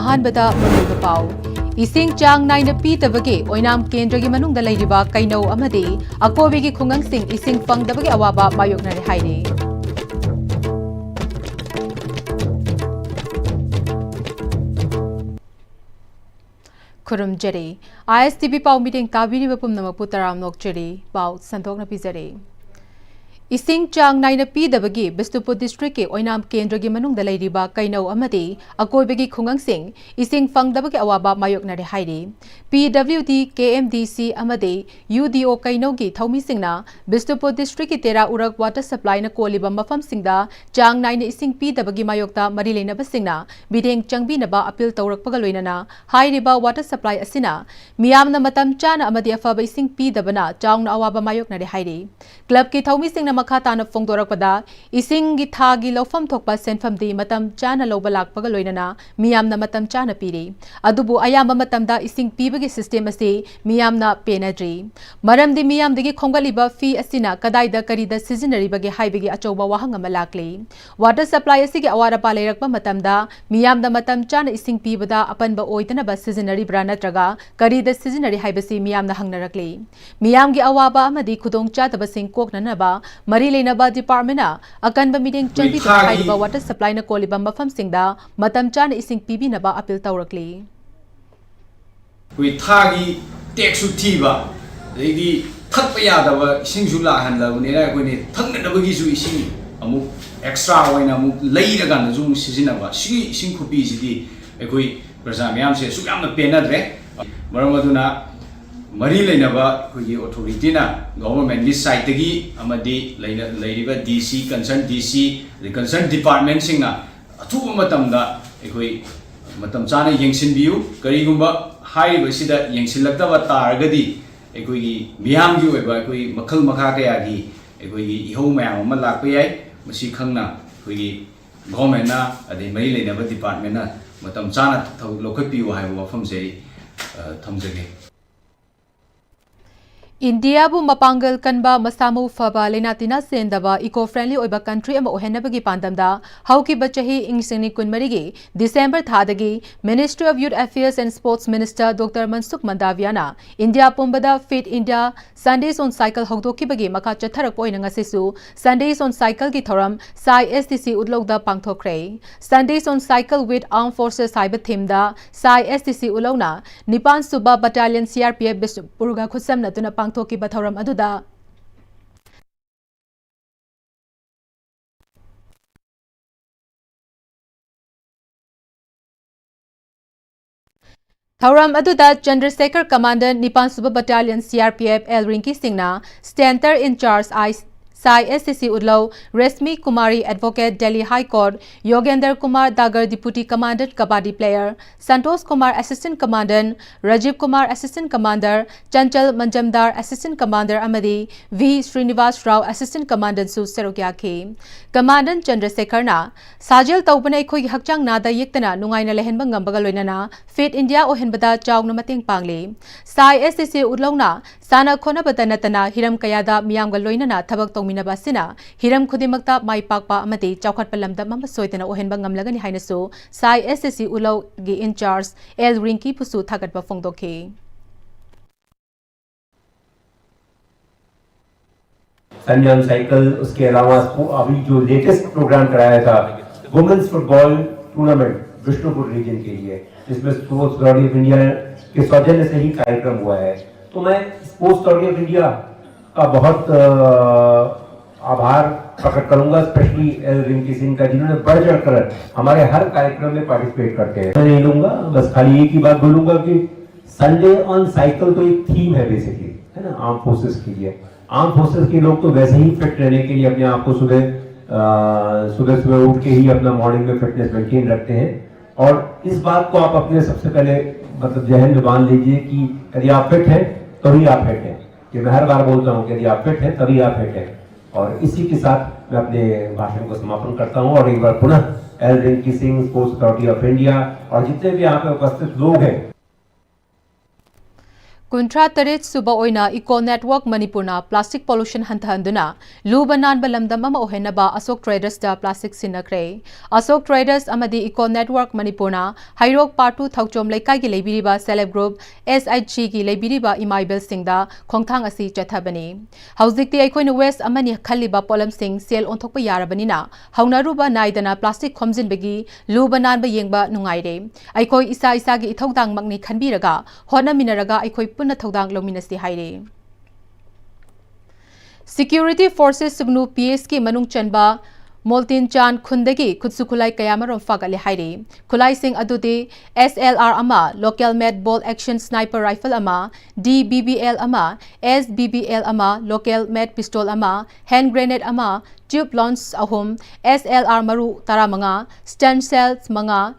अहानबदा मरुगा पाउ इसिंग चांग नाइना पीदबगे ओइनाम केंद्रगी मनुंगदा लैरिबा कैनौ अमदि अकोबेगी खुंगंगसिंग इसिंग फंगदबगे अवाबा मायोगनारे हाइरे खुरुमजरे Am-Istv पाउ मीटिंग ताबिरिबा पुमनमपु तराम नोकचरे पाउ संतोकना पिजरे इसिंग चांग नाइना पीदबगी बिष्णुपुर डिस्ट्रिक्ट के ओइनाम केंद्रगी मनुंगदा लैरिबा कैनौ अमदि अकोबेगी खुंगंगसिंग इसिंग फंगदबगे अवाबा मायोगनारे हाइरे PWD KMDC अमदि UDO कैनौगी थौमीसिंगना बिष्णुपुर डिस्ट्रिक्ट की तेरा उरक वाटर सप्लाई न कोलिबा मफमसिंगदा चांग नाइना इसिंग पीदबगी मायोगता मरी लेनबसिंगना बिदेंग चंगबीनबा अपील तौरकपगा लोइनना हाइरिबा वाटर सप्लाई असिना मियामना मतम चाना अमदि अफबा इसिंग पीदबना चांगना अवाबा मायोगनारे हाइरे क्लब की थौमीसिंगना मखाताना फोंगदोरकपदा इसिंगी थागी लौफम थोकपा सेनफमदी मतम चाना लौबा लाकपगा लोइनना मियामना मतम चाना पीरे अदुबु अयाम्बा मतमदा इसिंग पीबगी सिस्टम असे मियामना पेनद्री मरमदी मियामदगी खोंगलिबा फी असिना कदाइदा करीदा सिजनरिबगे हाइबगी अचौबा वाहंग अमा लाकले वाटर सप्लाई असिगी अवारपा लेरकपा मतमदा मियामदा मतम चाना इसिंग पीबदा अपनबा ओइदनबा सिजनरिब्रा नत्रगा करीदा सिजनरि हाइबसी मियामना हंगनरकले मियामगी अवाबा अमदि खुदोंग चातबसिंग कोकननबा मरी लेनबा डिपार्टमेंट अकनबा मीटिंग चंगी हाइबा वाटर सप्लाई न कोलिबा मफमसिंगदा मतम चाना इसिंग पीबीनबा अपील तौरकले कोई थागी टेक्सु थीबा देगी थकप यादबा इसिंगसु लाहनलबनेना कोइने थंगनबगीसु इसिंग अमु एक्स्ट्रा ओइना अमु लैरगान जु सिजिनबा सिगी इसिंग खुपीसिदि एकोइ प्रजा म्यामसे सुयामना पेनद्रे मरमदुना मरी लेनबा कोई ऑथोरिटीना गवर्नमेंट की साइड तगी अमदि लैरिबा DC concern DC concern department सिंगना अथुबा मतमदा एकोइ मतम चाना यंगसिनबियु करिगुंबा हाइबसिदा यंगसिलक्तबा तारगदि एकोइगी मियामगी ओइबा एकोइ मखल मखा कयागी एकोइगी इहौ मयाम अमा लाकपा याय मसी खंगना एकोइगी गवर्नमेंटना अदि मरी लेनबा डिपार्टमेंटना मतम चाना लौखपियु हाइबा वफमसे थमजगे इंडिया बु मपांगल कनबा मसामु फबा लेनातिना सेंदबा इको फ्रेंडली ओइबा कंट्री अमा ओहेनबगी पांदमदा हौकी बचही इंगसिंगनी कुनमरीगी दिसंबर थादगी ministry of youth affairs and sports minister doctor Mansukh मंडावियाना इंडिया पुंबदा fit India Sundays on cycle हौदोकीबगी मखा चथरक ओइना ngasisu संडेज ऑन साइकिल की थोरम साई STC उदलौदा पांगथोखरे Sundays on cycle with arm forces हाइबा थीमदा साई STC उलौना निपान सुबा बटालियन CRPF बिष्णुपुरगा खुसमनतुना थोकी बथौरम अदुदा थौरम अदुदा चंद्रशेखर कमांडर निपान सुबा बटालियन CRPF एल रिंकी सिंगना स्टेंटर इंचार्ज साई STC उदलौ Reshmi Kumari advocate Delhi high court Yogendra Kumar Dagar deputy commander kabaddi player Santosh Kumar assistant commander Rajeev Kumar assistant commander Chanchal Majumdar assistant commander अमदी V Srinivas Rao assistant commander सु सेरोक्याखे कमांडर चंद्रशेखरना साजेल तौबना अखोई हक्चांग नादा येक्तना नुंगाइना लेहनबा ngambga loinana फिट इंडिया ओहेनबदा चावना मतेंग पांगले साई STC उदलौना साना खोनबदा नतना हिरम कयादा मियामगा लोइनना थबक तौमिनबा सिना हिरम खुदिमक्ता माई पाकपा अमदि चौखटपा लमदा मम सोइतना ओहेनबा ngamlagani हाइनसु साई STC उलौ गी इंचार्ज एल रिंकी पुसु थागटपा फोंगदोखे संजय साइकिल उसके अलावा अभी जो लेटेस्ट प्रोग्राम कराया था women's football tournament Bishnupur region के लिए जिसमें स्पोर्ट्स अथॉरिटी ऑफ इंडिया के सौजन्य से ही कार्यक्रम हुआ है। तो मैं स्पोर्ट्स अथॉरिटी ऑफ इंडिया का बहुत आभार प्रकट करूंगा, स्पेशली एल रिंकी सिंह का, जिन्होंने बढ़ चढ़कर हमारे हर कार्यक्रम में पार्टिसिपेट करते हैं। मैं नहीं लूंगा, बस खाली एक ही बात बोलूंगा कि संडे ऑन साइकिल तो एक थीम है बेसिकली, है ना, आर्म फोर्सेस के लिए। आर्म फोर्सेस के लोग तो वैसे ही फिट रहने के लिए अपने आप को सुबह उठ के ही अपना मॉर्निंग में फिटनेस मेंटेन रखते हैं। और इस बात को आप अपने सबसे पहले मतलब जहन में बांध लीजिए कि यदि आप फिट हैं तभी आप फिट हैं। कि मैं हर बार बोलता हूँ कि यदि आप फिट हैं तभी आप फिट हैं। और इसी के साथ मैं अपने भाषण को समापन करता हूँ और एक बार पुनः L Rinki Singh, sports authority of India और जितने भी यहाँ पे उपस्थित लोग हैं Kuntra Tarit Suba Oina Eco Network Manipurna Plastic Pollution Hantahanduna Luba Nanba Lamdam Ama Ohenaba Asok Traders da Plastic Sinakre Asok Traders Amadi Eco Network Manipurna Hairok Partu Thauchom Laikai Gi Lebiriba Celeb Group SIG Gi Lebiriba Imaibel Singda Khongthang Asi Chathabani Hauzikti Aikoina West Amani Khaliba Polam Sing Sel Onthokpa Yarabanina Haunaruba Naidana Plastic Khomjin Begi Luba Nanba Yengba Nungaire Aikoi Isa Isa Gi Ithodang Magni Khanbiraga Hona Minaraga Aikoi Puna Thodang Lominasi Haire Security Forces Sugnu PS ki Manung Chanba Moltin Chan Khundagi Kutsukulai Kayamarom Fagale Haire Kulai Sing Adude SLR Ama Local Med Ball Action Sniper Rifle Ama DBBL Ama SBBL Ama Local Med Pistol Ama Hand Grenade Ama Tube Launch Ahum SLR Maru Taramanga Stun Cells Manga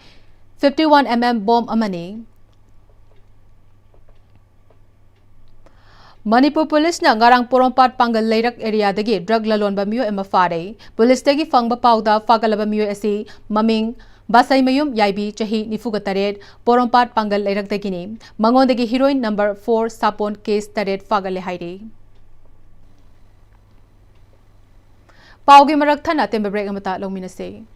51mm Bomb Amani Manipur Police na ngarang Porompat Pangal Leirak area dagi drug lalon ba miyo ema fare Police dagi fangba pauda fagalaba miyo asi maming Basay Mayum Yaibi Chahi Nifuga Tared Porompat Pangal Leirak dagini Mangon dagi heroine number 4 Sapon case Tared Fagale Haire Paugi Marak Thana Tembe Break Amata Longminase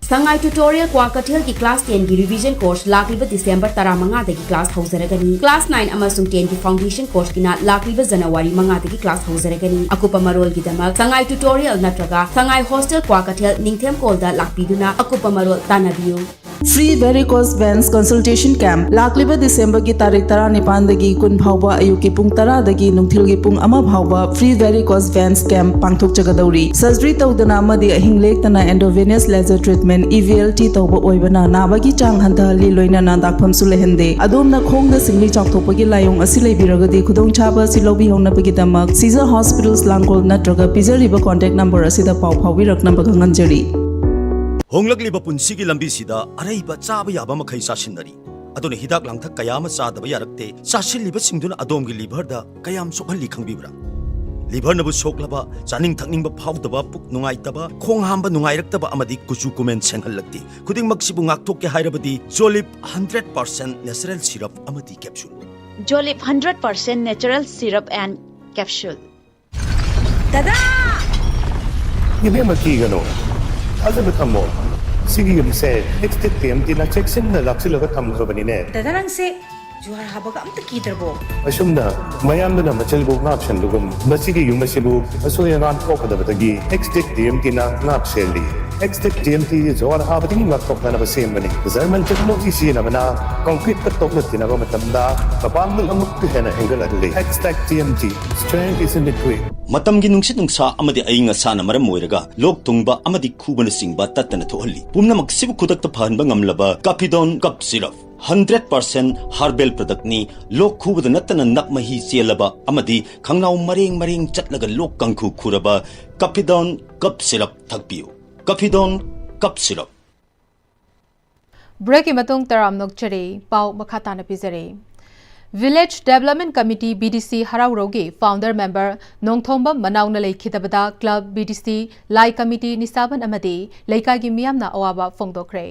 Sangai tutorial kwa kathel ki class 10 ki revision course lakliba December 15 dagi class haujaragani class 9 amasung 10 ki foundation course kina lakliba January 5 dagi class haujaragani akupa marol ki damak sangai tutorial natraga sangai hostel kwa kathel ningthem kolda lakpiduna akupa marol tanabiu Free varicose veins consultation camp lakliba December ki tarik 19 dagi kun phawba ayuki pung 10 dagi nungthil gi pung ama phawba free varicose veins camp pangthok chagadauri surgery tawdana amadi ahinglek tana endovenous laser treatment EVLT tawba oibana nabagi chang hantali loina na dakpham sulehende adomna khongda singli chakthopagi layong asi leibiragadi khudong chaba silobi hongna pagi damak Caesar Hospitals Langkol natraga pizariba contact number asida paw phawi rakna baganganjari Honglakliba punsigi lambi sida araiba chaba yaba makhai sasinari aduna hidak langthak kayama chadaba yarakte sasilliba singduna adomgi liver da kayam sokhalli khangbibra liver nabu soklaba chaning thakningba phawdaba puk nungaitaba khong hamba nungairaktaba amadi kuchu kumen senghallakti khuding maksibu ngakthokke hairabadi Jolip 100% natural syrup amadi capsule Jolip 100% natural syrup and capsule Tada Ibe makigano Alam mo sige yung se next time tinacheksin na laksilaga tamgrabani ne Tadarang se juhar habaga amta kitarbo asumna mayam na machalbo option dugum masigi yung masibu asoya nan kokadabagi next time tina napseli next time ti juhar habading ngakok na basem bani zaman technology sina mana concrete katok na tinago matamda kapang amuk hena angle adli next time strength is in the way matamgi nungsit nungsa amadi ainga sana maram moiraga lok tungba amadi khubana singba tatana thohalli pumna maksibu khudakta phanba ngamlaba Capidon cup syrup 100% herbal product ni lok khubada natana nakmahi chelaba amadi khangnau mareng chatlaga lok kangkhu khuraba Capidon cup syrup thakpiu Capidon cup syrup Break imatung taram nokchari pau makhata na pizare Village Development Committee BDC Haraurogi founder member Nongthomba Manauna Laikhitabada Club BDC Lai Committee Nisaban Amadi Laikagi Miyamna Awaba Fongdokre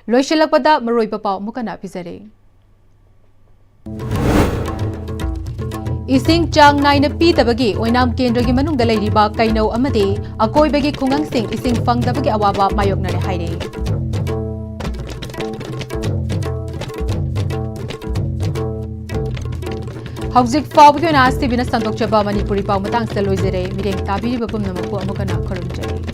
Loishilakpada Maroiba Pau Mukana Pizare Ising Chang Naina Pitabagi Oinam Kendragi Manungda Lairiba Kaino Amadi Akoibagi Kungang Sing Ising Fangdabagi Awaba Mayokna Haire Hauzik Fawgi na Am-Istv na Sandok Chaba Manipuri Pau Matang sa Loizere Mireng Tabiri Babum na Mapu Amukana Korumjari